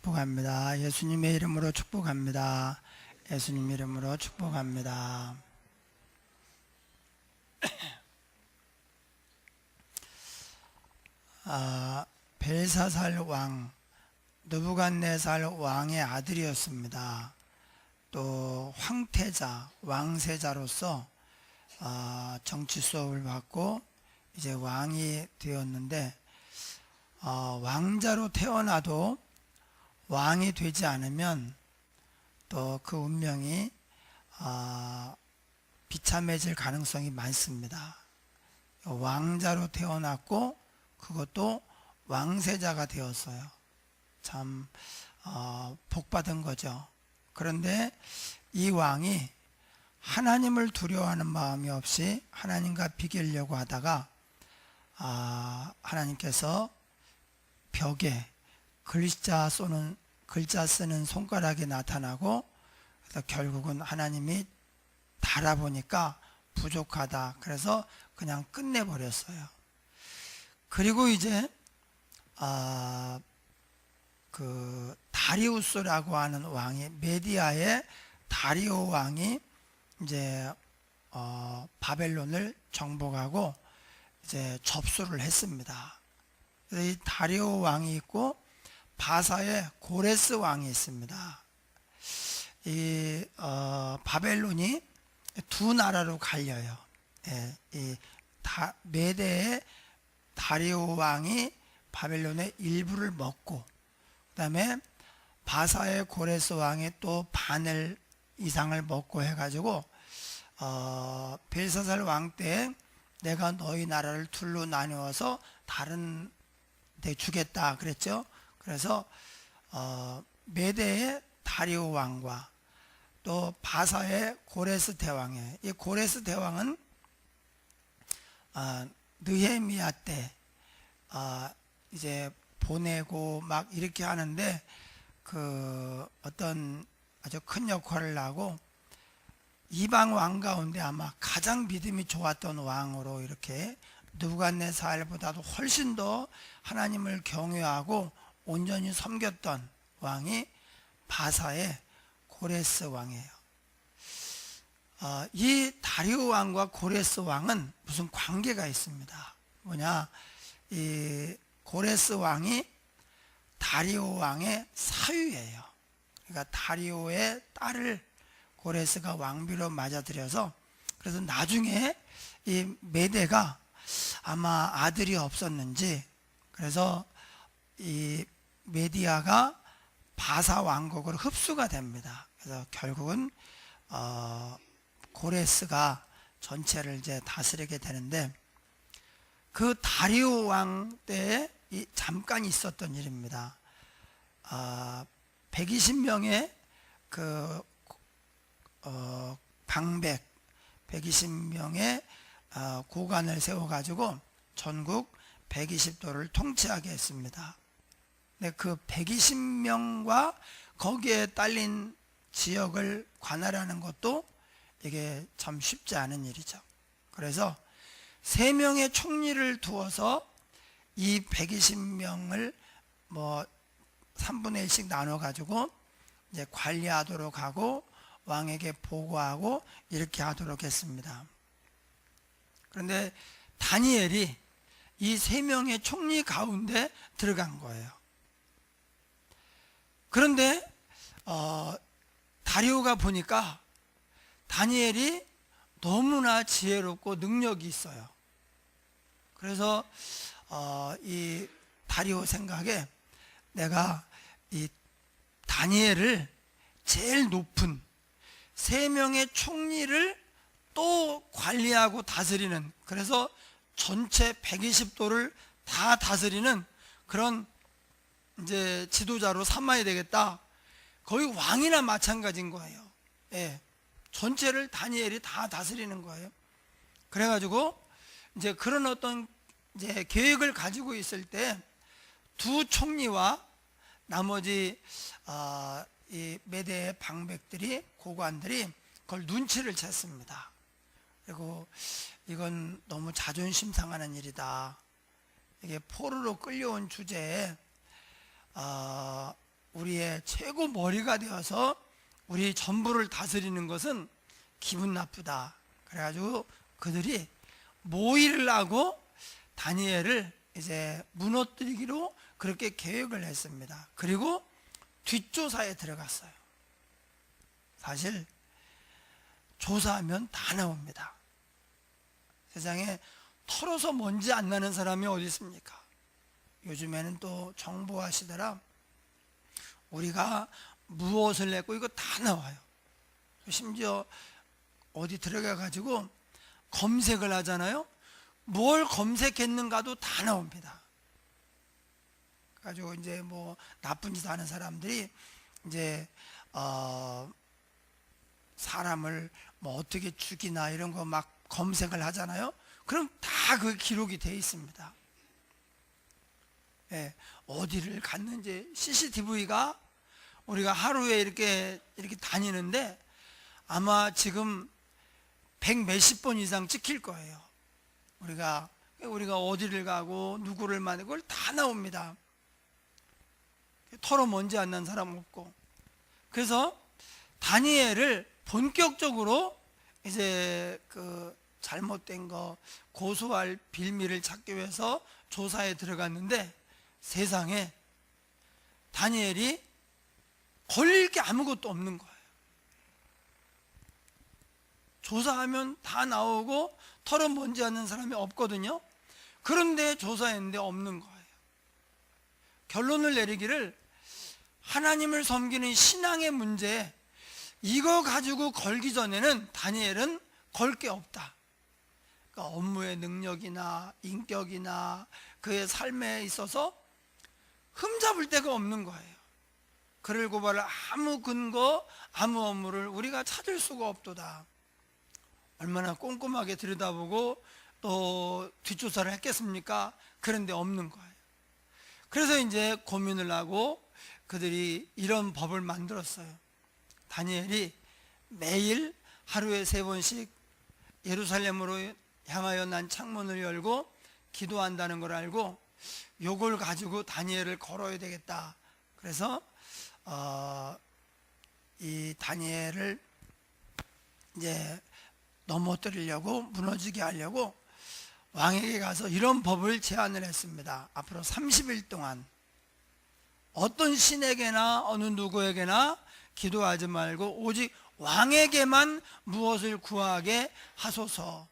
축복합니다. 예수님의 이름으로 축복합니다. 예수님 이름으로 축복합니다. 벨사살 왕, 느부갓네살 왕의 아들이었습니다. 또 황태자, 왕세자로서 정치 수업을 받고 이제 왕이 되었는데, 왕자로 태어나도 왕이 되지 않으면 또 그 운명이 비참해질 가능성이 많습니다. 왕자로 태어났고 그것도 왕세자가 되었어요. 참 복받은 거죠. 그런데 이 왕이 하나님을 두려워하는 마음이 없이 하나님과 비교하려고 하다가 하나님께서 벽에 글자 쓰는 손가락이 나타나고, 그래서 결국은 하나님이 달아보니까 부족하다. 그래서 그냥 끝내버렸어요. 그리고 이제 그 다리우스라고 하는 왕이, 메디아의 다리오 왕이 이제 바벨론을 정복하고 이제 접수를 했습니다. 그래서 이 다리오 왕이 있고 바사의 고레스 왕이 있습니다. 이 바벨론이 두 나라로 갈려요. 이 메대의 다리오 왕이 바벨론의 일부를 먹고, 그 다음에 바사의 고레스 왕이 또 반을 이상을 먹고 해가지고 벨사살 왕 때 내가 너희 나라를 둘로 나누어서 다른 데 주겠다 그랬죠. 그래서 메대의 다리오 왕과 또 바사의 고레스 대왕이에요. 이 고레스 대왕은 느헤미야 때 이제 보내고 막 이렇게 하는데 그 어떤 아주 큰 역할을 하고, 이방 왕 가운데 아마 가장 믿음이 좋았던 왕으로, 이렇게 느부갓네살보다도 훨씬 더 하나님을 경외하고 온전히 섬겼던 왕이 바사의 고레스 왕이에요. 이 다리오 왕과 고레스 왕은 무슨 관계가 있습니다. 뭐냐, 이 고레스 왕이 다리오 왕의 사위예요. 그러니까 다리오의 딸을 고레스가 왕비로 맞아들여서, 그래서 나중에 이 메대가 아마 아들이 없었는지, 그래서 이 메디아가 바사 왕국으로 흡수가 됩니다. 그래서 결국은 고레스가 전체를 이제 다스리게 되는데, 그 다리오 왕 때에 잠깐 있었던 일입니다. 120명의 그 방백, 120명의 고관을 세워가지고 전국 120도를 통치하게 했습니다. 근데 그 120명과 거기에 딸린 지역을 관할하는 것도 이게 참 쉽지 않은 일이죠. 그래서 3명의 총리를 두어서 이 120명을 뭐 3분의 1씩 나눠 가지고 이제 관리하도록 하고 왕에게 보고하고 이렇게 하도록 했습니다. 그런데 다니엘이 이 3명의 총리 가운데 들어간 거예요. 그런데 다리오가 보니까 다니엘이 너무나 지혜롭고 능력이 있어요. 그래서 이 다리오 생각에 내가 이 다니엘을 제일 높은 3명의 총리를 또 관리하고 다스리는, 그래서 전체 120도를 다 다스리는 그런 이제 지도자로 삼아야 되겠다. 거의 왕이나 마찬가지인 거예요. 예. 전체를 다니엘이 다 다스리는 거예요. 그래가지고 이제 그런 어떤 이제 계획을 가지고 있을 때 두 총리와 나머지 이 메대의 방백들이, 고관들이 그걸 눈치를 챘습니다. 그리고 이건 너무 자존심 상하는 일이다. 이게 포로로 끌려온 주제에 우리의 우리의 최고 머리가 되어서 우리 전부를 다스리는 것은 기분 나쁘다. 그래가지고 그들이 모의를 하고 다니엘을 이제 무너뜨리기로 그렇게 계획을 했습니다. 그리고 뒷조사에 들어갔어요. 사실 조사하면 다 나옵니다. 세상에 털어서 먼지 안 나는 사람이 어디 있습니까? 요즘에는 또 정보화 시대라 우리가 무엇을 냈고 이거 다 나와요. 심지어 어디 들어가 가지고 검색을 하잖아요. 뭘 검색했는가도 다 나옵니다. 가지고 이제 뭐 나쁜 짓 하는 사람들이 이제 사람을 뭐 어떻게 죽이나 이런 거 막 검색을 하잖아요. 그럼 다 그 기록이 돼 있습니다. 예, 어디를 갔는지 CCTV가 우리가 하루에 이렇게 다니는데 아마 지금 100 몇십 번 이상 찍힐 거예요. 우리가 어디를 가고 누구를 만나고 그걸 다 나옵니다. 털어 먼지 안 난 사람 없고. 그래서 다니엘을 본격적으로 이제 그 잘못된 거 고소할 빌미를 찾기 위해서 조사에 들어갔는데 세상에 다니엘이 걸릴 게 아무것도 없는 거예요. 조사하면 다 나오고 털어 먼지 않는 사람이 없거든요. 그런데 조사했는데 없는 거예요. 결론을 내리기를 하나님을 섬기는 신앙의 문제 이거 가지고 걸기 전에는 다니엘은 걸 게 없다. 그러니까 업무의 능력이나 인격이나 그의 삶에 있어서 흠잡을 데가 없는 거예요. 그를 고발할 아무 근거, 아무 업무를 우리가 찾을 수가 없도다. 얼마나 꼼꼼하게 들여다보고 또 뒷조사를 했겠습니까? 그런데 없는 거예요. 그래서 이제 고민을 하고 그들이 이런 법을 만들었어요. 다니엘이 매일 하루에 3번씩 예루살렘으로 향하여 난 창문을 열고 기도한다는 걸 알고 요걸 가지고 다니엘을 걸어야 되겠다. 그래서 이 다니엘을 이제 넘어뜨리려고 무너지게 하려고 왕에게 가서 이런 법을 제안을 했습니다. 앞으로 30일 동안 어떤 신에게나 어느 누구에게나 기도하지 말고 오직 왕에게만 무엇을 구하게 하소서.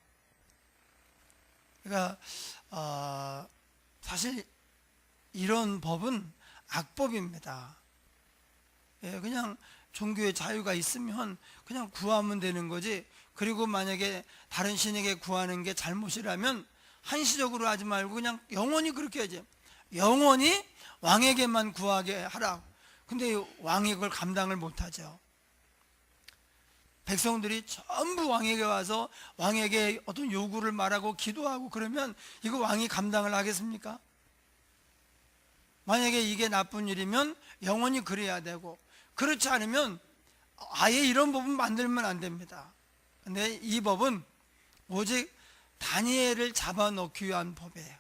그러니까 사실 이런 법은 악법입니다. 그냥 종교의 자유가 있으면 그냥 구하면 되는 거지. 그리고 만약에 다른 신에게 구하는 게 잘못이라면 한시적으로 하지 말고 그냥 영원히 그렇게 하지. 영원히 왕에게만 구하게 하라. 근데 왕이 그걸 감당을 못하죠. 백성들이 전부 왕에게 와서 왕에게 어떤 요구를 말하고 기도하고 그러면 이거 왕이 감당을 하겠습니까? 만약에 이게 나쁜 일이면 영원히 그래야 되고, 그렇지 않으면 아예 이런 법은 만들면 안 됩니다. 근데 이 법은 오직 다니엘을 잡아놓기 위한 법이에요.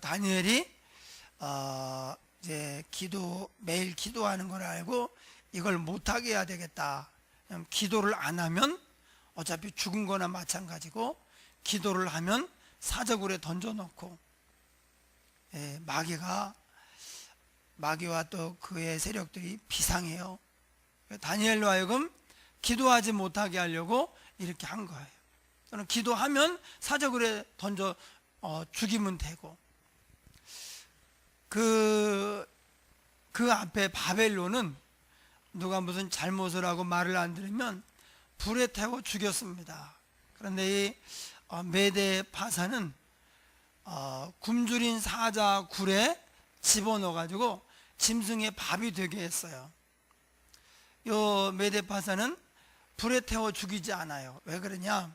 다니엘이 이제 매일 기도하는 걸 알고 이걸 못하게 해야 되겠다. 기도를 안 하면 어차피 죽은 거나 마찬가지고, 기도를 하면 사저굴에 던져놓고, 마귀와 또 그의 세력들이 비상해요. 다니엘로 하여금 기도하지 못하게 하려고 이렇게 한 거예요. 저는 기도하면 사저굴에 던져 죽이면 되고, 그 앞에 바벨론은 누가 무슨 잘못을 하고 말을 안 들으면 불에 태워 죽였습니다. 그런데 이 메대 파사는 굶주린 사자 굴에 집어넣어 가지고 짐승의 밥이 되게 했어요. 요 메대 파사는 불에 태워 죽이지 않아요. 왜 그러냐?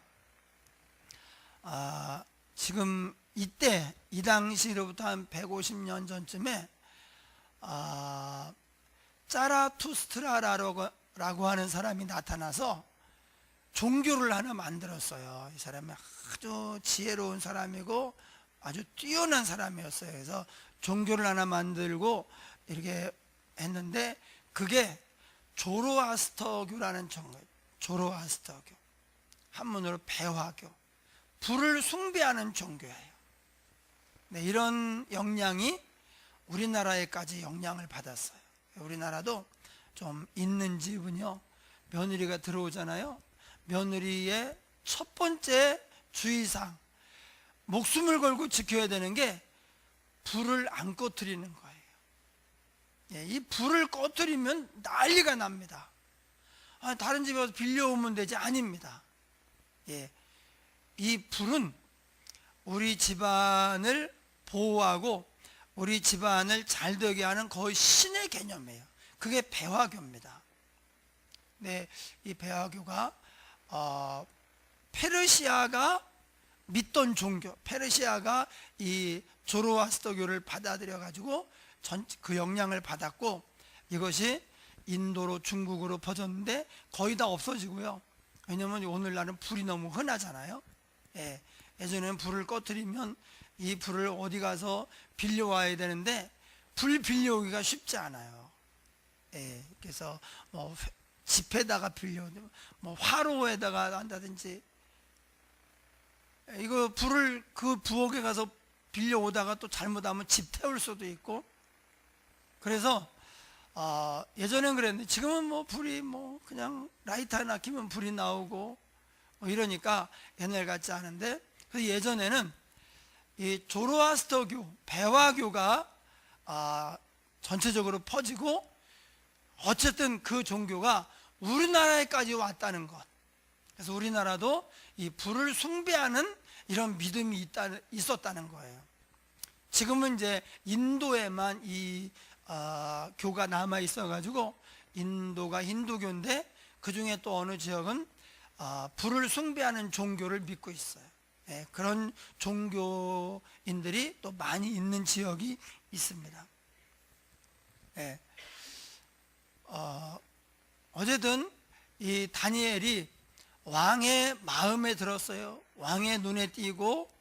지금 이 당시로부터 한 150년 전쯤에 짜라투스트라라고 하는 사람이 나타나서 종교를 하나 만들었어요. 이 사람이 아주 지혜로운 사람이고 아주 뛰어난 사람이었어요. 그래서 종교를 하나 만들고 이렇게 했는데 그게 조로아스터교라는 종교예요. 조로아스터교, 한문으로 배화교, 불을 숭배하는 종교예요. 네, 이런 영향이 우리나라에까지 영향을 받았어요. 우리나라도 좀 있는 집은요, 며느리가 들어오잖아요. 며느리의 첫 번째 주의사항, 목숨을 걸고 지켜야 되는 게 불을 안 꺼뜨리는 거예요. 예, 이 불을 꺼뜨리면 난리가 납니다. 다른 집에 가서 빌려오면 되지. 아닙니다. 예, 이 불은 우리 집안을 보호하고 우리 집안을 잘 되게 하는 거의 신의 개념이에요. 그게 배화교입니다. 네, 이 배화교가 페르시아가 믿던 종교, 페르시아가 이 조로아스터교를 받아들여 가지고 그 영향을 받았고, 이것이 인도로 중국으로 퍼졌는데 거의 다 없어지고요. 왜냐하면 오늘날은 불이 너무 흔하잖아요. 예, 예전에는 불을 꺼뜨리면 이 불을 어디 가서 빌려와야 되는데 불 빌려오기가 쉽지 않아요. 예, 그래서 뭐 집에다가 빌려, 뭐 화로에다가 한다든지, 이거 불을 그 부엌에 가서 빌려오다가 또 잘못하면 집 태울 수도 있고, 그래서 예전엔 그랬는데 지금은 뭐 불이 뭐 그냥 라이터 하나 켜면 불이 나오고 뭐 이러니까 옛날 같지 않은데, 그래서 예전에는 이 조로아스터교, 배화교가 전체적으로 퍼지고, 어쨌든 그 종교가 우리나라에까지 왔다는 것. 그래서 우리나라도 이 불을 숭배하는 이런 믿음이 있었다는 거예요. 지금은 이제 인도에만 이 교가 남아 있어가지고 인도가 힌두교인데, 그 중에 또 어느 지역은 불을 숭배하는 종교를 믿고 있어요. 예, 그런 종교인들이 또 많이 있는 지역이 있습니다. 예, 어쨌든 이 다니엘이 왕의 마음에 들었어요. 왕의 눈에 띄고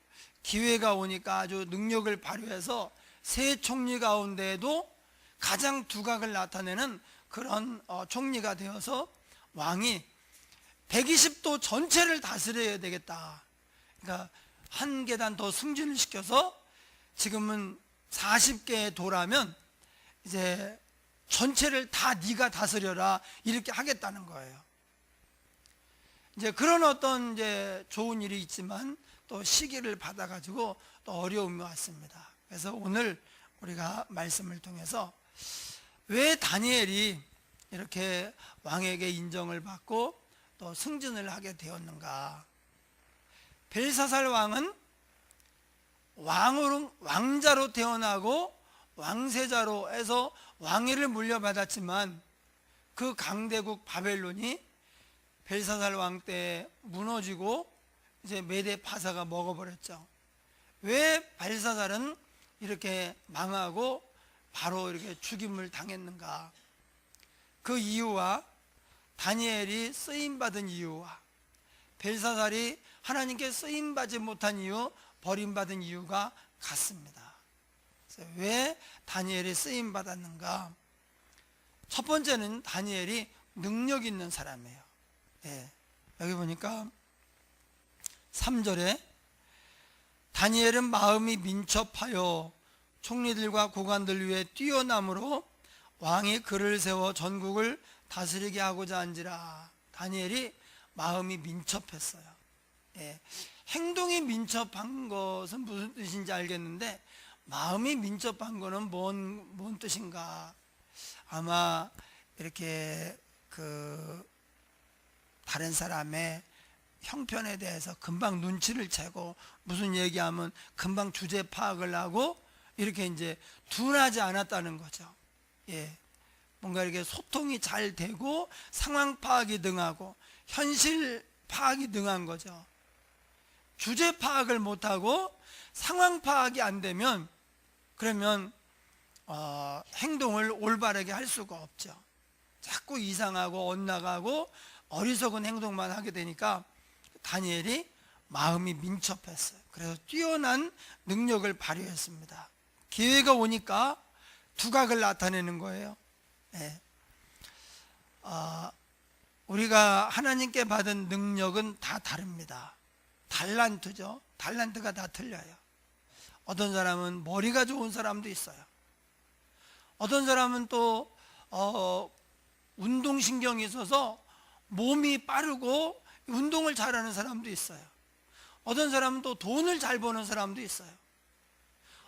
기회가 오니까 아주 능력을 발휘해서 세 총리 가운데에도 가장 두각을 나타내는 그런 총리가 되어서 왕이 120도 전체를 다스려야 되겠다. 그러니까 한 계단 더 승진을 시켜서 지금은 40개의 도라면 이제 전체를 다 네가 다스려라, 이렇게 하겠다는 거예요. 이제 그런 어떤 이제 좋은 일이 있지만 또 시기를 받아가지고 또 어려움이 왔습니다. 그래서 오늘 우리가 말씀을 통해서 왜 다니엘이 이렇게 왕에게 인정을 받고 또 승진을 하게 되었는가. 벨사살 왕은 왕자로 태어나고 왕세자로 해서 왕위를 물려받았지만, 그 강대국 바벨론이 벨사살 왕 때 무너지고 이제 메대 파사가 먹어버렸죠. 왜 벨사살은 이렇게 망하고 바로 이렇게 죽임을 당했는가. 그 이유와 다니엘이 쓰임받은 이유와 벨사살이 하나님께 쓰임받지 못한 이유, 버림받은 이유가 같습니다. 그래서 왜 다니엘이 쓰임받았는가. 첫 번째는 다니엘이 능력 있는 사람이에요. 예, 여기 보니까 3절에 다니엘은 마음이 민첩하여 총리들과 고관들 위에 뛰어남으로 왕이 그를 세워 전국을 다스리게 하고자 한지라. 다니엘이 마음이 민첩했어요. 예, 행동이 민첩한 것은 무슨 뜻인지 알겠는데, 마음이 민첩한 것은 뭔 뜻인가. 아마 이렇게 다른 사람의 형편에 대해서 금방 눈치를 채고 무슨 얘기하면 금방 주제 파악을 하고 이렇게 이제 둔하지 않았다는 거죠. 예, 뭔가 이렇게 소통이 잘 되고 상황 파악이 능하고 현실 파악이 능한 거죠. 주제 파악을 못하고 상황 파악이 안 되면 그러면 행동을 올바르게 할 수가 없죠. 자꾸 이상하고 엇나가고 어리석은 행동만 하게 되니까 다니엘이 마음이 민첩했어요. 그래서 뛰어난 능력을 발휘했습니다. 기회가 오니까 두각을 나타내는 거예요. 예. 우리가 하나님께 받은 능력은 다 다릅니다. 달란트죠. 달란트가 다 틀려요. 어떤 사람은 머리가 좋은 사람도 있어요. 어떤 사람은 또 운동신경이 있어서 몸이 빠르고 운동을 잘하는 사람도 있어요. 어떤 사람은 또 돈을 잘 버는 사람도 있어요.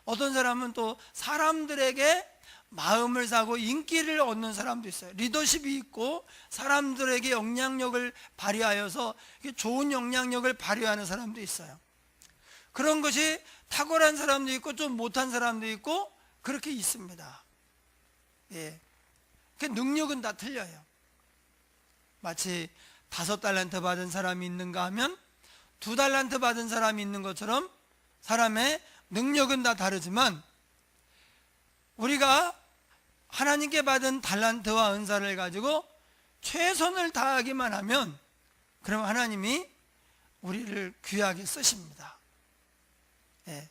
어떤 사람은 또 사람들에게 마음을 사고 인기를 얻는 사람도 있어요. 리더십이 있고 사람들에게 영향력을 발휘하여서 좋은 영향력을 발휘하는 사람도 있어요. 그런 것이 탁월한 사람도 있고 좀 못한 사람도 있고 그렇게 있습니다. 예. 그 능력은 다 틀려요. 마치 5달란트 받은 사람이 있는가 하면 2달란트 받은 사람이 있는 것처럼 사람의 능력은 다 다르지만 우리가 하나님께 받은 달란트와 은사를 가지고 최선을 다하기만 하면 그럼 하나님이 우리를 귀하게 쓰십니다. 예.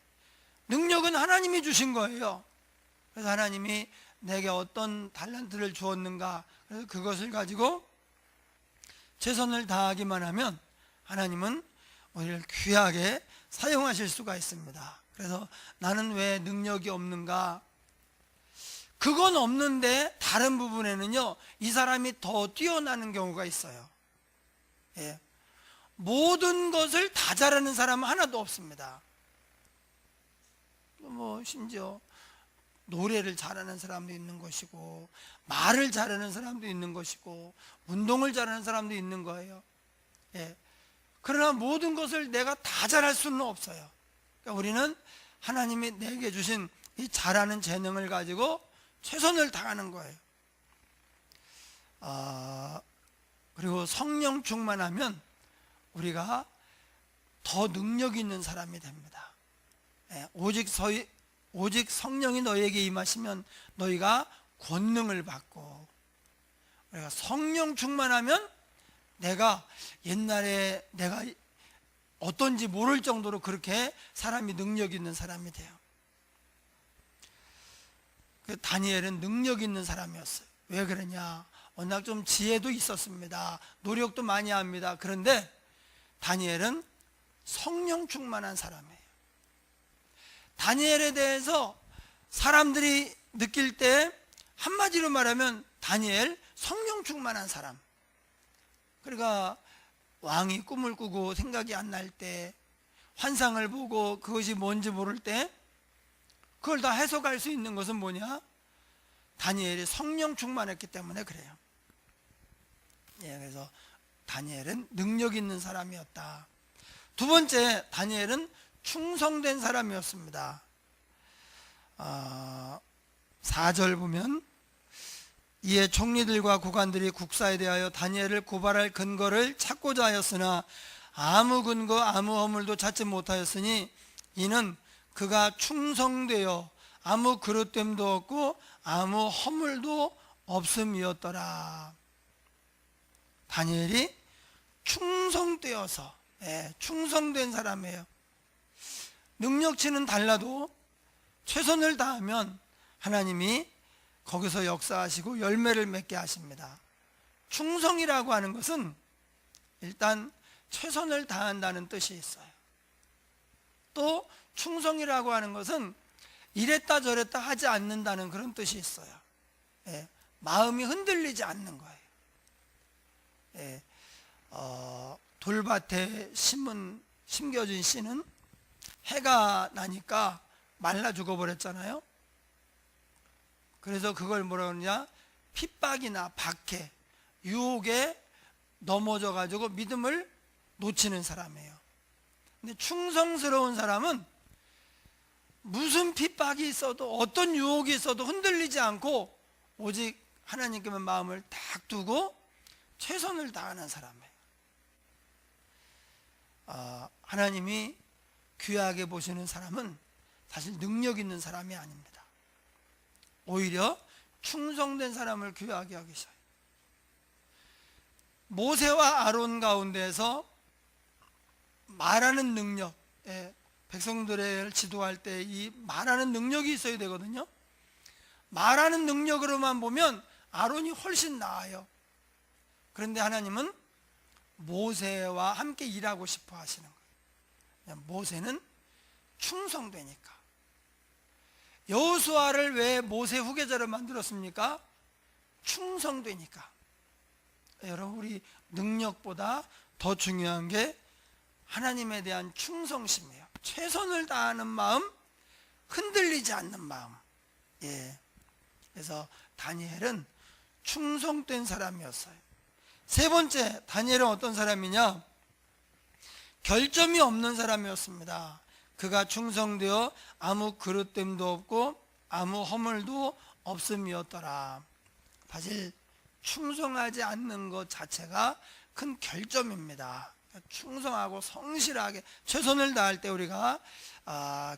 능력은 하나님이 주신 거예요. 그래서 하나님이 내게 어떤 달란트를 주었는가, 그래서 그것을 가지고 최선을 다하기만 하면 하나님은 우리를 귀하게 사용하실 수가 있습니다. 그래서 나는 왜 능력이 없는가? 그건 없는데 다른 부분에는요, 이 사람이 더 뛰어나는 경우가 있어요. 예. 모든 것을 다 잘하는 사람은 하나도 없습니다. 심지어 노래를 잘하는 사람도 있는 것이고, 말을 잘하는 사람도 있는 것이고, 운동을 잘하는 사람도 있는 거예요. 예. 그러나 모든 것을 내가 다 잘할 수는 없어요. 그러니까 우리는 하나님이 내게 주신 이 잘하는 재능을 가지고 최선을 다하는 거예요. 그리고 성령 충만하면 우리가 더 능력 있는 사람이 됩니다. 예. 오직 성령이 너희에게 임하시면 너희가 권능을 받고, 우리가 성령 충만하면 내가 옛날에 내가 어떤지 모를 정도로 그렇게 사람이 능력 있는 사람이 돼요. 다니엘은 능력 있는 사람이었어요. 왜 그러냐? 워낙 좀 지혜도 있었습니다. 노력도 많이 합니다. 그런데 다니엘은 성령 충만한 사람이에요. 다니엘에 대해서 사람들이 느낄 때 한마디로 말하면 다니엘 성령 충만한 사람. 그러니까 왕이 꿈을 꾸고 생각이 안 날 때, 환상을 보고 그것이 뭔지 모를 때 그걸 다 해석할 수 있는 것은 뭐냐? 다니엘이 성령 충만했기 때문에 그래요. 예, 그래서 다니엘은 능력 있는 사람이었다. 두 번째, 다니엘은 충성된 사람이었습니다. 4절 보면 이에 총리들과 고관들이 국사에 대하여 다니엘을 고발할 근거를 찾고자 하였으나 아무 근거 아무 허물도 찾지 못하였으니 이는 그가 충성되어 아무 그릇됨도 없고 아무 허물도 없음이었더라. 다니엘이 충성되어서, 충성된 사람이에요. 능력치는 달라도 최선을 다하면 하나님이 거기서 역사하시고 열매를 맺게 하십니다. 충성이라고 하는 것은 일단 최선을 다한다는 뜻이 있어요. 또 충성이라고 하는 것은 이랬다 저랬다 하지 않는다는 그런 뜻이 있어요. 예, 마음이 흔들리지 않는 거예요. 예, 돌밭에 심겨진 씨는 해가 나니까 말라 죽어버렸잖아요. 그래서 그걸 뭐라 그러냐? 핍박이나 박해, 유혹에 넘어져 가지고 믿음을 놓치는 사람이에요. 근데 충성스러운 사람은 무슨 핍박이 있어도 어떤 유혹이 있어도 흔들리지 않고 오직 하나님께만 마음을 딱 두고 최선을 다하는 사람이에요. 하나님이 귀하게 보시는 사람은 사실 능력 있는 사람이 아닙니다. 오히려 충성된 사람을 귀하게 여기셔요. 모세와 아론 가운데서 말하는 능력, 백성들을 지도할 때 이 말하는 능력이 있어야 되거든요. 말하는 능력으로만 보면 아론이 훨씬 나아요. 그런데 하나님은 모세와 함께 일하고 싶어 하시는 거예요. 모세는 충성되니까. 여호수아를 왜 모세 후계자로 만들었습니까? 충성되니까. 여러분, 우리 능력보다 더 중요한 게 하나님에 대한 충성심이에요. 최선을 다하는 마음, 흔들리지 않는 마음. 그래서 다니엘은 충성된 사람이었어요. 세 번째, 다니엘은 어떤 사람이냐? 결점이 없는 사람이었습니다. 그가 충성되어 아무 그릇됨도 없고 아무 허물도 없음이었더라. 사실 충성하지 않는 것 자체가 큰 결점입니다. 충성하고 성실하게 최선을 다할 때 우리가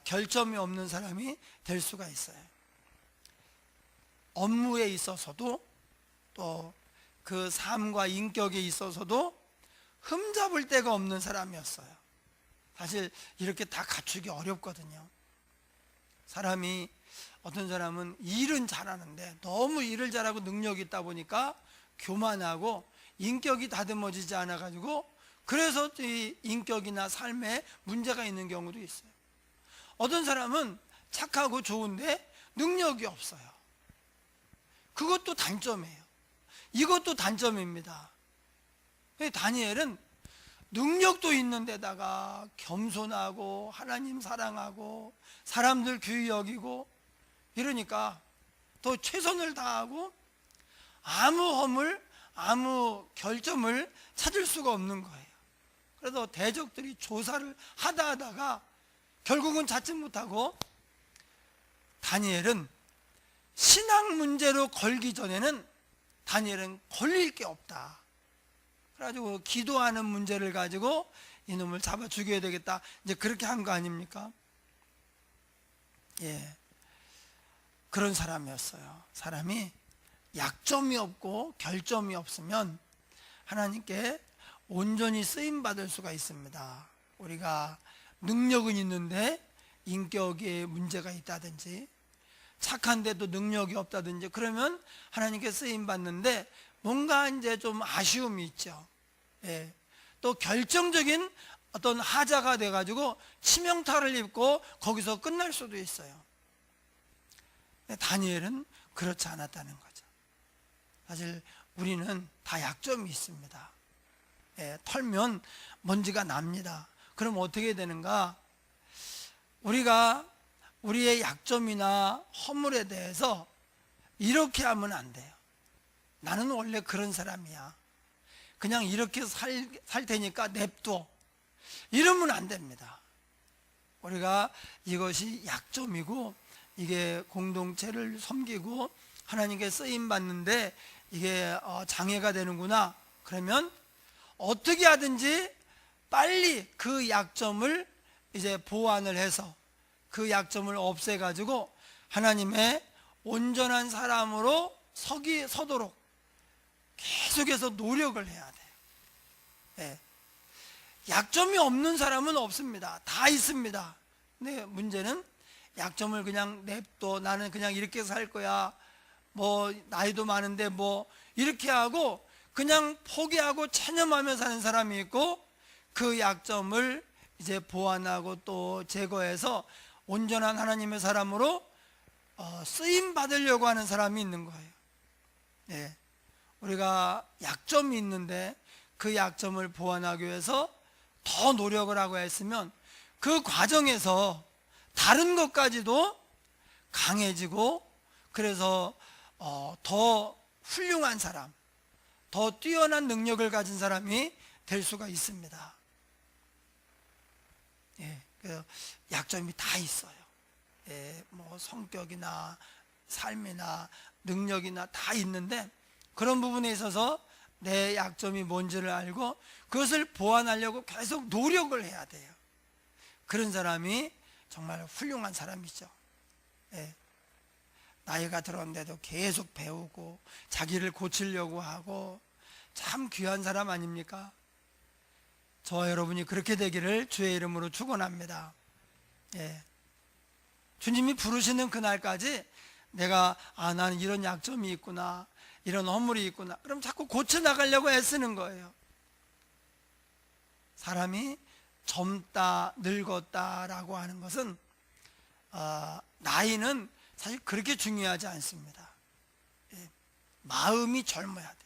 결점이 없는 사람이 될 수가 있어요. 업무에 있어서도 또 그 삶과 인격에 있어서도 흠잡을 데가 없는 사람이었어요. 사실 이렇게 다 갖추기 어렵거든요. 사람이, 어떤 사람은 일은 잘하는데 너무 일을 잘하고 능력이 있다 보니까 교만하고 인격이 다듬어지지 않아 가지고 그래서 이 인격이나 삶에 문제가 있는 경우도 있어요. 어떤 사람은 착하고 좋은데 능력이 없어요. 그것도 단점이에요. 이것도 단점입니다. 다니엘은 능력도 있는 데다가 겸손하고 하나님 사랑하고 사람들 귀히 여기고 이러니까 더 최선을 다하고 아무 허물, 아무 결점을 찾을 수가 없는 거예요. 그래서 대적들이 조사를 하다가 결국은 찾지 못하고, 다니엘은 신앙 문제로 걸기 전에는 다니엘은 걸릴 게 없다. 그래가지고 기도하는 문제를 가지고 이놈을 잡아 죽여야 되겠다, 이제 그렇게 한 거 아닙니까? 그런 사람이었어요. 사람이 약점이 없고 결점이 없으면 하나님께 온전히 쓰임받을 수가 있습니다. 우리가 능력은 있는데 인격에 문제가 있다든지 착한데도 능력이 없다든지 그러면 하나님께 쓰임받는데 뭔가 이제 좀 아쉬움이 있죠. 또 결정적인 어떤 하자가 돼가지고 치명타를 입고 거기서 끝날 수도 있어요. 다니엘은 그렇지 않았다는 거죠. 사실 우리는 다 약점이 있습니다. 털면 먼지가 납니다. 그럼 어떻게 되는가? 우리가 우리의 약점이나 허물에 대해서 이렇게 하면 안 돼요. 나는 원래 그런 사람이야, 그냥 이렇게 살 테니까 냅둬, 이러면 안 됩니다. 우리가 이것이 약점이고 이게 공동체를 섬기고 하나님께 쓰임받는데 이게 장애가 되는구나, 그러면 어떻게 하든지 빨리 그 약점을 이제 보완을 해서 그 약점을 없애가지고 하나님의 온전한 사람으로 서도록 계속해서 노력을 해야 돼요. 약점이 없는 사람은 없습니다. 다 있습니다. 근데 문제는 약점을 그냥 냅둬, 나는 그냥 이렇게 살 거야, 뭐 나이도 많은데 뭐 이렇게 하고 그냥 포기하고 체념하며 사는 사람이 있고, 그 약점을 이제 보완하고 또 제거해서 온전한 하나님의 사람으로 쓰임 받으려고 하는 사람이 있는 거예요. 우리가 약점이 있는데 그 약점을 보완하기 위해서 더 노력을 하고 했으면 그 과정에서 다른 것까지도 강해지고, 그래서 더 훌륭한 사람, 더 뛰어난 능력을 가진 사람이 될 수가 있습니다. 그래서 약점이 다 있어요. 뭐 성격이나 삶이나 능력이나 다 있는데 그런 부분에 있어서 내 약점이 뭔지를 알고 그것을 보완하려고 계속 노력을 해야 돼요. 그런 사람이 정말 훌륭한 사람이죠. 나이가 들었는데도 계속 배우고 자기를 고치려고 하고 참 귀한 사람 아닙니까? 저와 여러분이 그렇게 되기를 주의 이름으로 축원합니다. 주님이 부르시는 그날까지 내가 나는 이런 약점이 있구나, 이런 허물이 있구나. 그럼 자꾸 고쳐나가려고 애쓰는 거예요. 사람이 젊다 늙었다라고 하는 것은 나이는 사실 그렇게 중요하지 않습니다. 마음이 젊어야 돼.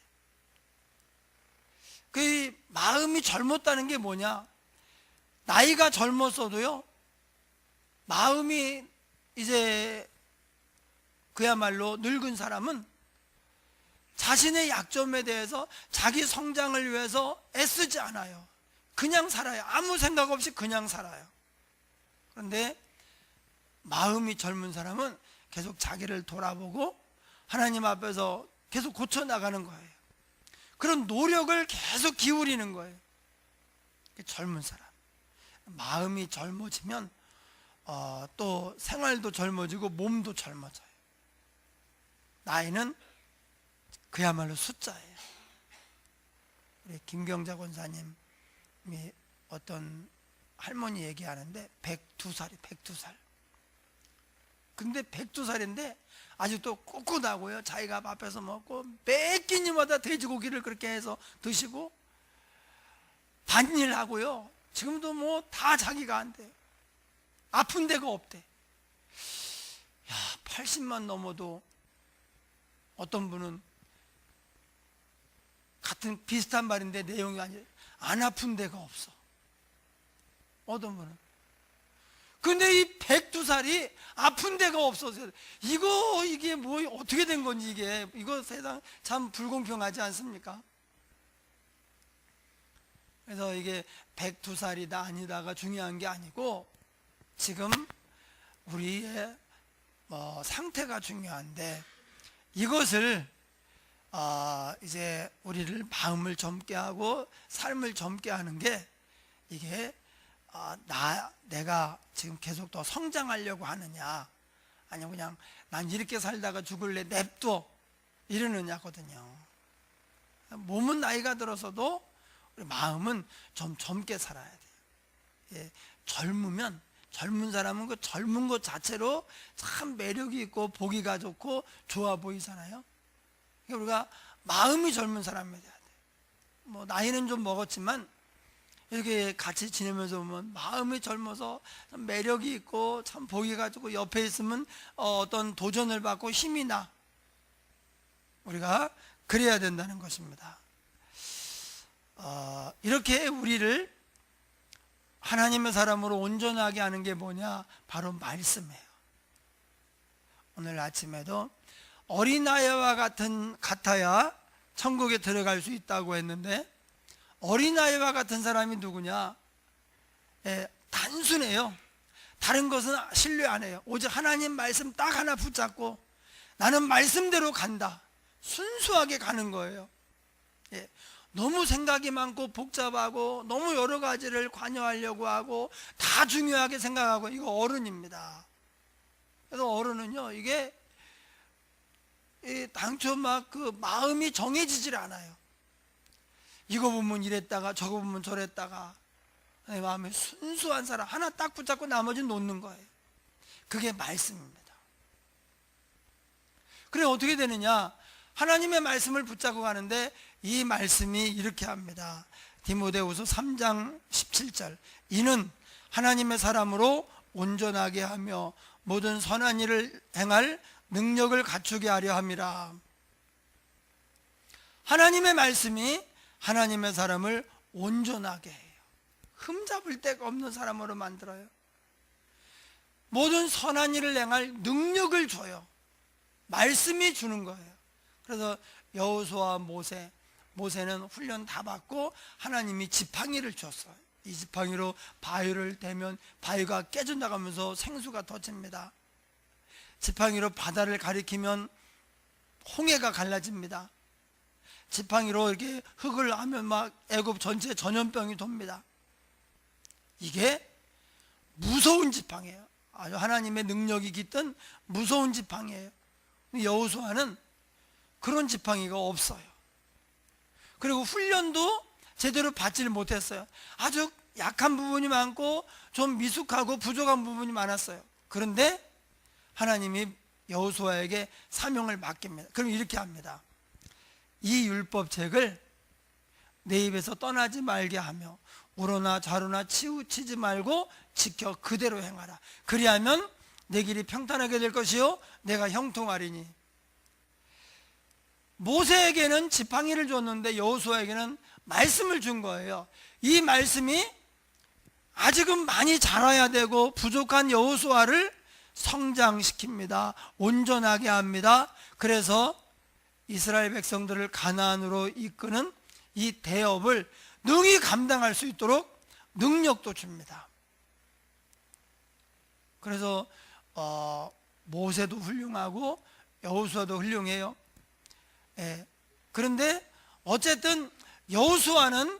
그 마음이 젊었다는 게 뭐냐? 나이가 젊었어도요, 마음이 이제 그야말로 늙은 사람은 자신의 약점에 대해서 자기 성장을 위해서 애쓰지 않아요. 그냥 살아요. 아무 생각 없이 그냥 살아요. 그런데 마음이 젊은 사람은 계속 자기를 돌아보고 하나님 앞에서 계속 고쳐나가는 거예요. 그런 노력을 계속 기울이는 거예요. 젊은 사람. 마음이 젊어지면 또 생활도 젊어지고 몸도 젊어져요. 나이는 그야말로 숫자예요. 우리 김경자 권사님이 어떤 할머니 얘기하는데 102살이 102살. 근데 102살인데 아직도 꿋꿋하고요. 자기가 앞에서 먹고 매 끼니마다 돼지고기를 그렇게 해서 드시고 반일하고요. 지금도 뭐 다 자기가 한대요. 아픈 데가 없대. 야, 80만 넘어도 어떤 분은 같은 비슷한 말인데 내용이 아니라 안 아픈 데가 없어. 어떤 분은. 근데 이 102살이 아픈 데가 없어서 이게 뭐 어떻게 된 건지 이거 세상 참 불공평하지 않습니까? 그래서 이게 102살이다 아니다가 중요한 게 아니고 지금 우리의 상태가 중요한데 이것을 이제 우리를 마음을 젊게 하고 삶을 젊게 하는 게 이게 내가 지금 계속 더 성장하려고 하느냐 아니면 그냥 난 이렇게 살다가 죽을래 냅둬 이러느냐거든요. 몸은 나이가 들어서도 우리 마음은 좀 젊게 살아야 돼요. 예, 젊은 사람은 그 젊은 것 자체로 참 매력이 있고 보기가 좋고 좋아 보이잖아요. 그러니까 우리가 마음이 젊은 사람이 돼야 돼요. 뭐 나이는 좀 먹었지만 이렇게 같이 지내면서 보면 마음이 젊어서 참 매력이 있고 참 보기가 좋고 옆에 있으면 어떤 도전을 받고 힘이 나. 우리가 그래야 된다는 것입니다. 이렇게 우리를 하나님의 사람으로 온전하게 하는 게 뭐냐? 바로 말씀이에요. 오늘 아침에도 어린아이와 같아야 천국에 들어갈 수 있다고 했는데 어린아이와 같은 사람이 누구냐? 단순해요. 다른 것은 신뢰 안 해요. 오직 하나님 말씀 딱 하나 붙잡고 나는 말씀대로 간다. 순수하게 가는 거예요. 너무 생각이 많고 복잡하고 너무 여러 가지를 관여하려고 하고 다 중요하게 생각하고 이거 어른입니다. 그래서 어른은요 이게 당초 막 그 마음이 정해지질 않아요. 이거 보면 이랬다가 저거 보면 저랬다가 내 마음에 순수한 사람 하나 딱 붙잡고 나머지는 놓는 거예요. 그게 말씀입니다. 그래 어떻게 되느냐? 하나님의 말씀을 붙잡고 가는데 이 말씀이 이렇게 합니다. 디모데후서 3장 17절 이는 하나님의 사람으로 온전하게 하며 모든 선한 일을 행할 능력을 갖추게 하려 함이라. 하나님의 말씀이 하나님의 사람을 온전하게 해요. 흠잡을 데가 없는 사람으로 만들어요. 모든 선한 일을 행할 능력을 줘요. 말씀이 주는 거예요. 그래서 여호수아와 모세는 훈련 다 받고 하나님이 지팡이를 줬어요. 이 지팡이로 바위를 대면 바위가 깨져나가면서 생수가 터집니다. 지팡이로 바다를 가리키면 홍해가 갈라집니다. 지팡이로 이렇게 흙을 하면 막 애굽 전체 전염병이 돕니다. 이게 무서운 지팡이에요. 아주 하나님의 능력이 깃든 무서운 지팡이에요. 여호수아는 그런 지팡이가 없어요. 그리고 훈련도 제대로 받지를 못했어요. 아주 약한 부분이 많고 좀 미숙하고 부족한 부분이 많았어요. 그런데 하나님이 여호수아에게 사명을 맡깁니다. 그럼 이렇게 합니다. 이 율법책을 내 입에서 떠나지 말게 하며 우로나 좌로나 치우치지 말고 지켜 그대로 행하라. 그리하면 내 길이 평탄하게 될 것이요 내가 형통하리니. 모세에게는 지팡이를 줬는데 여호수아에게는 말씀을 준 거예요. 이 말씀이 아직은 많이 자라야 되고 부족한 여호수아를 성장시킵니다. 온전하게 합니다. 그래서 이스라엘 백성들을 가나안으로 이끄는 이 대업을 능히 감당할 수 있도록 능력도 줍니다. 그래서 모세도 훌륭하고 여호수아도 훌륭해요. 그런데 어쨌든 여호수아는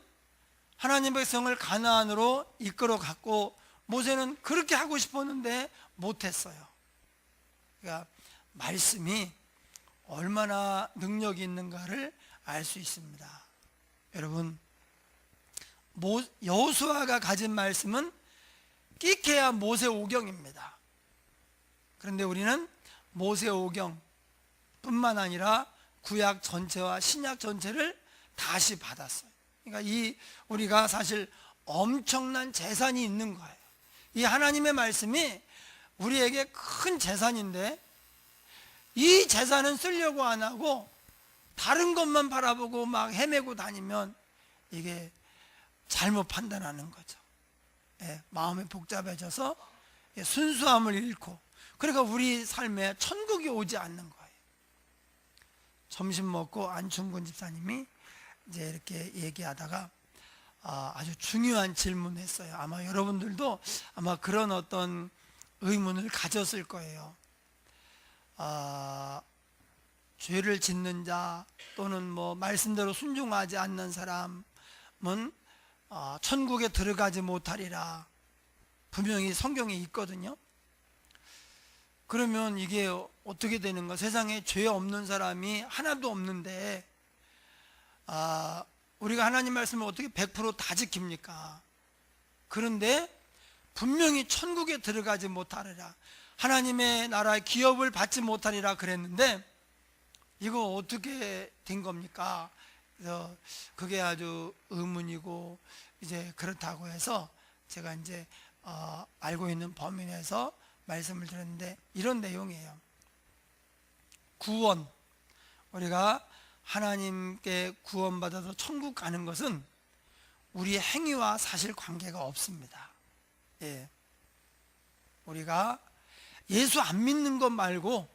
하나님 백성을 가나안으로 이끌어 갔고 모세는 그렇게 하고 싶었는데 못했어요. 그러니까 말씀이 얼마나 능력이 있는가를 알 수 있습니다. 여러분, 여호수아가 가진 말씀은 끼케야 모세오경입니다. 그런데 우리는 모세오경 뿐만 아니라 구약 전체와 신약 전체를 다시 받았어요. 그러니까 우리가 사실 엄청난 재산이 있는 거예요. 이 하나님의 말씀이 우리에게 큰 재산인데 이 재산은 쓰려고 안 하고 다른 것만 바라보고 막 헤매고 다니면 이게 잘못 판단하는 거죠. 마음이 복잡해져서 순수함을 잃고, 그러니까 우리 삶에 천국이 오지 않는 거예요. 점심 먹고 안충근 집사님이 이제 이렇게 얘기하다가 아주 중요한 질문을 했어요. 아마 여러분들도 아마 그런 어떤 의문을 가졌을 거예요. 죄를 짓는 자 또는 뭐 말씀대로 순종하지 않는 사람은 천국에 들어가지 못하리라, 분명히 성경에 있거든요. 그러면 이게 어떻게 되는가? 세상에 죄 없는 사람이 하나도 없는데 우리가 하나님 말씀을 어떻게 100% 다 지킵니까? 그런데 분명히 천국에 들어가지 못하리라, 하나님의 나라의 기업을 받지 못하리라 그랬는데 이거 어떻게 된 겁니까? 그래서 그게 아주 의문이고 이제 그렇다고 해서 제가 이제 알고 있는 범위 내에서 말씀을 드렸는데 이런 내용이에요. 구원, 우리가 하나님께 구원받아서 천국 가는 것은 우리의 행위와 사실 관계가 없습니다. 우리가 예수 안 믿는 것 말고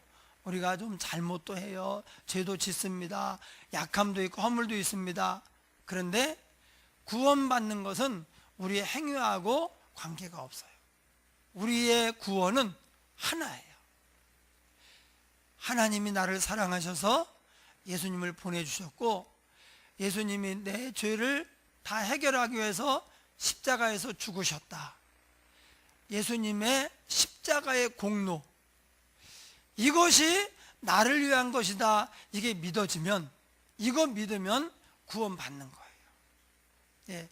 우리가 좀 잘못도 해요, 죄도 짓습니다, 약함도 있고 허물도 있습니다. 그런데 구원받는 것은 우리의 행위하고 관계가 없어요. 우리의 구원은 하나예요. 하나님이 나를 사랑하셔서 예수님을 보내주셨고, 예수님이 내 죄를 다 해결하기 위해서 십자가에서 죽으셨다. 예수님의 십자가의 공로, 이것이 나를 위한 것이다, 이게 믿어지면, 이거 믿으면 구원받는 거예요.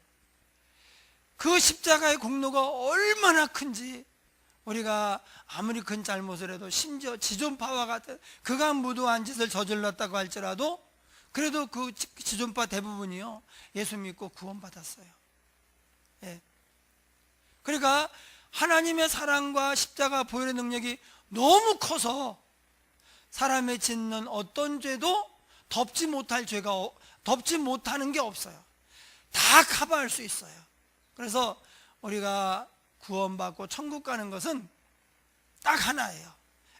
그 십자가의 공로가 얼마나 큰지, 우리가 아무리 큰 잘못을 해도, 심지어 지존파와 같은 극악무도한 짓을 저질렀다고 할지라도 그래도 그 지존파 대부분이요 예수 믿고 구원받았어요. 그러니까 하나님의 사랑과 십자가 보혈의 능력이 너무 커서 사람의 짓는 어떤 죄도 덮지 못하는 게 없어요. 다 커버할 수 있어요. 그래서 우리가 구원받고 천국 가는 것은 딱 하나예요.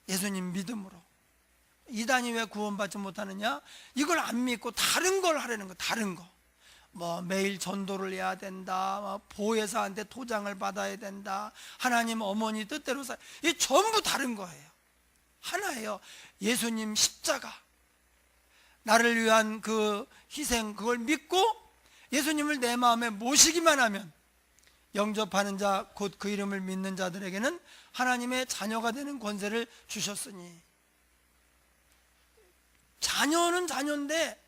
예수님 믿음으로. 이단이 왜 구원받지 못하느냐? 이걸 안 믿고 다른 걸 하려는 거. 다른 거, 뭐 매일 전도를 해야 된다, 보혜사한테 도장을 받아야 된다, 하나님 어머니 뜻대로 이 전부 다른 거예요. 하나예요. 예수님 십자가, 나를 위한 그 희생, 그걸 믿고 예수님을 내 마음에 모시기만 하면, 영접하는 자 곧 그 이름을 믿는 자들에게는 하나님의 자녀가 되는 권세를 주셨으니. 자녀는 자녀인데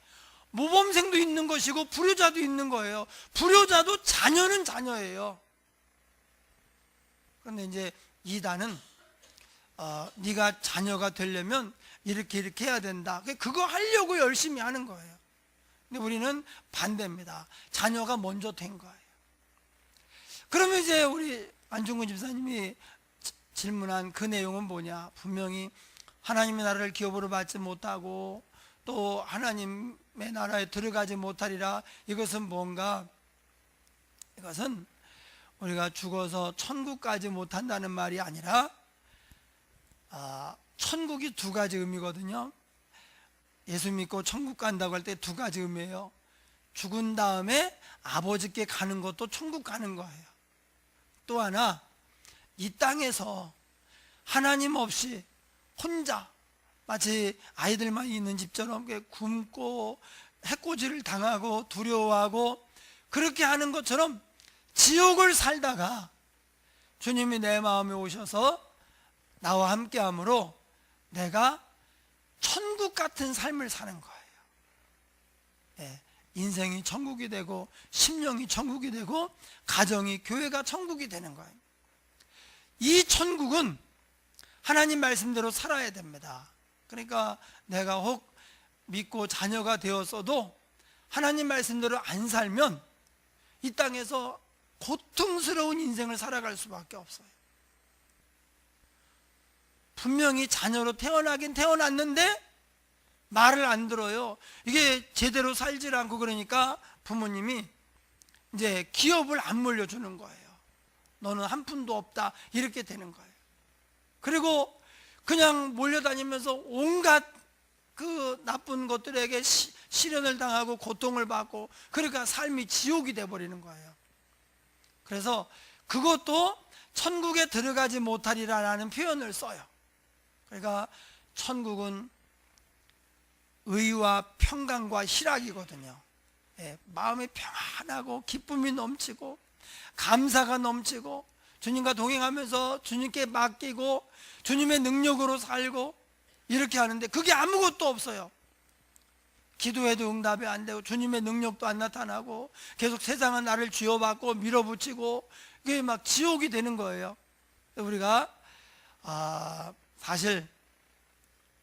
모범생도 있는 것이고 불효자도 있는 거예요. 불효자도 자녀는 자녀예요. 그런데 이제 이단은 네가 자녀가 되려면 이렇게 해야 된다, 그거 하려고 열심히 하는 거예요. 근데 우리는 반대입니다. 자녀가 먼저 된 거예요. 그러면 이제 우리 안중근 집사님이 질문한 그 내용은 뭐냐? 분명히 하나님의 나라를 기업으로 받지 못하고 또 하나님의 나라에 들어가지 못하리라. 이것은 뭔가? 이것은 우리가 죽어서 천국 가지 못한다는 말이 아니라 천국이 두 가지 의미거든요. 예수 믿고 천국 간다고 할 때 두 가지 의미예요. 죽은 다음에 아버지께 가는 것도 천국 가는 거예요. 또 하나, 이 땅에서 하나님 없이 혼자 마치 아이들만 있는 집처럼 굶고 해코지를 당하고 두려워하고 그렇게 하는 것처럼 지옥을 살다가 주님이 내 마음에 오셔서 나와 함께 함으로 내가 천국 같은 삶을 사는 거예요. 예, 인생이 천국이 되고 심령이 천국이 되고 가정이 교회가 천국이 되는 거예요. 이 천국은 하나님 말씀대로 살아야 됩니다. 그러니까 내가 혹 믿고 자녀가 되었어도 하나님 말씀대로 안 살면 이 땅에서 고통스러운 인생을 살아갈 수밖에 없어요. 분명히 자녀로 태어나긴 태어났는데 말을 안 들어요. 이게 제대로 살질 않고 그러니까 부모님이 이제 기업을 안 물려주는 거예요. 너는 한 푼도 없다 이렇게 되는 거예요. 그리고 그냥 몰려다니면서 온갖 그 나쁜 것들에게 시련을 당하고 고통을 받고 그러니까 삶이 지옥이 돼버리는 거예요. 그래서 그것도 천국에 들어가지 못하리라는 표현을 써요. 그러니까 천국은 의와 평강과 희락이거든요. 예, 마음이 평안하고 기쁨이 넘치고 감사가 넘치고 주님과 동행하면서 주님께 맡기고 주님의 능력으로 살고 이렇게 하는데 그게 아무것도 없어요. 기도해도 응답이 안 되고 주님의 능력도 안 나타나고 계속 세상은 나를 쥐어받고 밀어붙이고 그게 막 지옥이 되는 거예요. 우리가 사실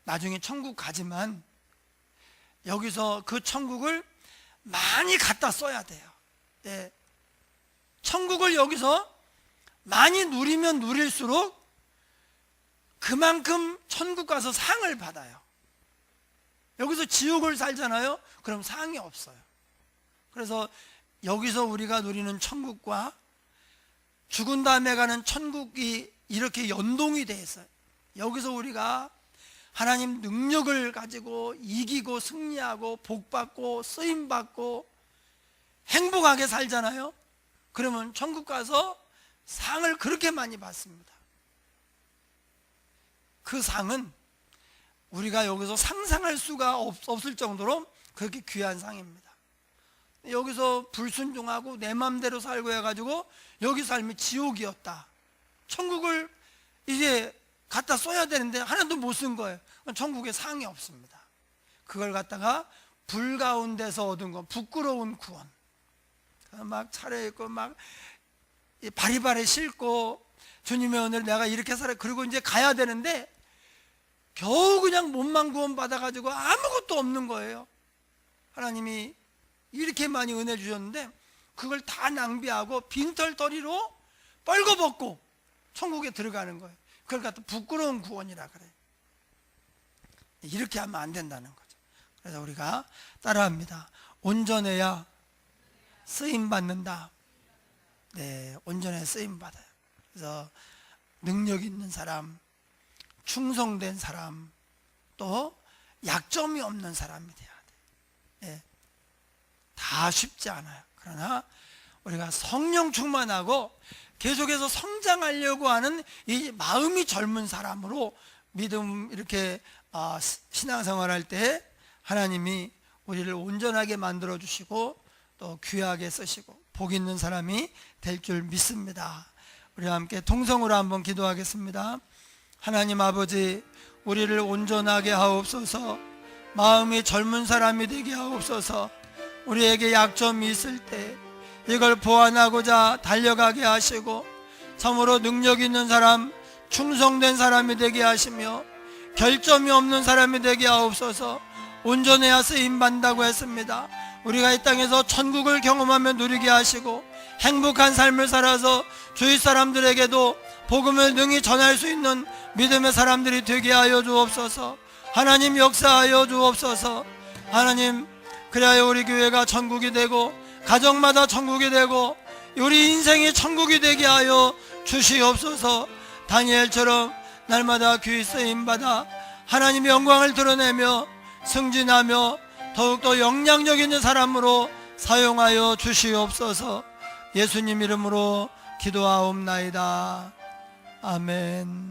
나중에 천국 가지만 여기서 그 천국을 많이 갖다 써야 돼요. 네. 천국을 여기서 많이 누리면 누릴수록 그만큼 천국 가서 상을 받아요. 여기서 지옥을 살잖아요. 그럼 상이 없어요. 그래서 여기서 우리가 누리는 천국과 죽은 다음에 가는 천국이 이렇게 연동이 돼 있어요. 여기서 우리가 하나님 능력을 가지고 이기고 승리하고 복받고 쓰임받고 행복하게 살잖아요. 그러면 천국 가서 상을 그렇게 많이 받습니다. 그 상은 우리가 여기서 상상할 수가 없을 정도로 그렇게 귀한 상입니다. 여기서 불순종하고 내 맘대로 살고 해가지고 여기 삶이 지옥이었다. 천국을 이제 갖다 써야 되는데 하나도 못 쓴 거예요. 천국에 상이 없습니다. 그걸 갖다가 불 가운데서 얻은 건 부끄러운 구원. 막 차려입고 막 바리바리 싣고 주님의 은혜를 내가 이렇게 살아. 그리고 이제 가야 되는데 겨우 그냥 몸만 구원 받아가지고 아무것도 없는 거예요. 하나님이 이렇게 많이 은혜 주셨는데 그걸 다 낭비하고 빈털터리로 뻘거벗고 천국에 들어가는 거예요. 그걸 갖다 부끄러운 구원이라 그래요. 이렇게 하면 안 된다는 거죠. 그래서 우리가 따라합니다. 온전해야 쓰임 받는다. 네, 온전해야 쓰임 받아요. 그래서 능력 있는 사람, 충성된 사람, 또 약점이 없는 사람이 돼야 돼요. 네, 다 쉽지 않아요. 그러나 우리가 성령 충만하고 계속해서 성장하려고 하는 이 마음이 젊은 사람으로 믿음 이렇게 신앙생활할 때 하나님이 우리를 온전하게 만들어 주시고 또 귀하게 쓰시고 복 있는 사람이 될 줄 믿습니다. 우리 함께 통성으로 한번 기도하겠습니다. 하나님 아버지, 우리를 온전하게 하옵소서. 마음이 젊은 사람이 되게 하옵소서. 우리에게 약점이 있을 때 이걸 보완하고자 달려가게 하시고 참으로 능력 있는 사람, 충성된 사람이 되게 하시며 결점이 없는 사람이 되게 하옵소서. 온전해야 쓰임받는다고 했습니다. 우리가 이 땅에서 천국을 경험하며 누리게 하시고 행복한 삶을 살아서 주위 사람들에게도 복음을 능히 전할 수 있는 믿음의 사람들이 되게 하여 주옵소서. 하나님 역사하여 주옵소서. 하나님, 그래야 우리 교회가 천국이 되고 가정마다 천국이 되고 우리 인생이 천국이 되게 하여 주시옵소서. 다니엘처럼 날마다 귀 쓰임받아 하나님의 영광을 드러내며 승진하며 더욱더 영향력 있는 사람으로 사용하여 주시옵소서. 예수님 이름으로 기도하옵나이다. 아멘.